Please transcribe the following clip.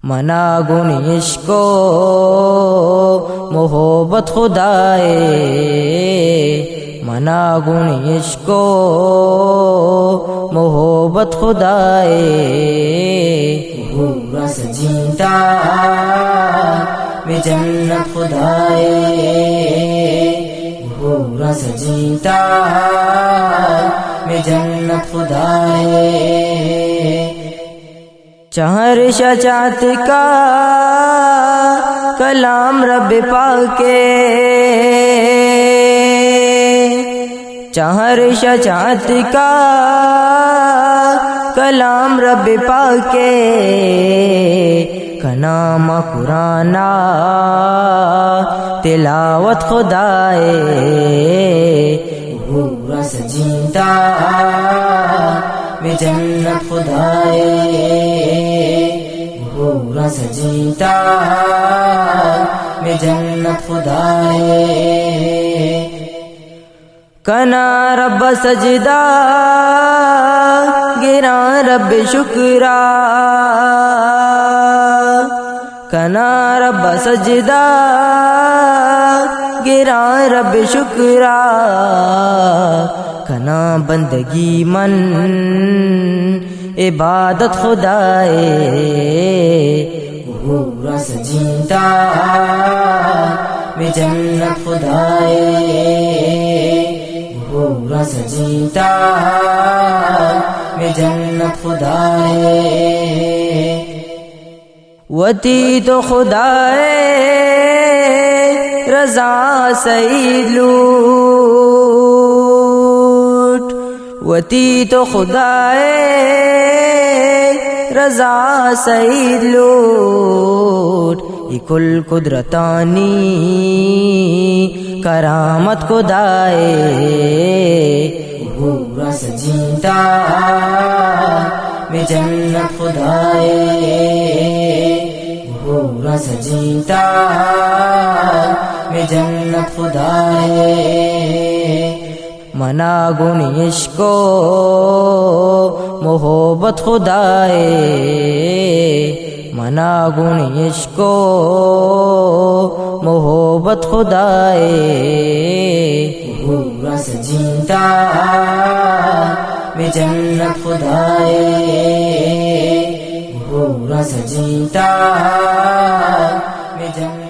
منا گن عشق و محبت خدائے، منا گن عشق و محبت خدائے، حور سجیتا میں جنت خدائے، حور سجیتا میں جنت خدائے، چہر شجاعت کا کلام رب پاک کے، چہر شجاعت کا کلام رب پاک کے، کلام قرآن تلاوت خدائے، حور سجیتا میں جنت خدائے، حور سجیتا میں جنت خدائے، کنا رب سجدہ گراں رب شکرا، کنا رب سجدہ گراں رب شکرا، کنا بندگی من عبادت خدائے، حور سجیتا میں جنت خدائے، حور سجیتا میں جنت خدائے، وتی تو خدائے رضا سعید لوٹ، وتی تو خدائے رضا سعید لوٹ، یہ کل قدرتانی کرامت خدائے، حور سجیتا میں جنت خدائے، حور سجیتا میں جنت خدائے، منا گن عشق و محبت خدائے، منا گن عشق و محبت خدائے، حور سجیتا میں جنت خدائے، حور سجیتا میں جنت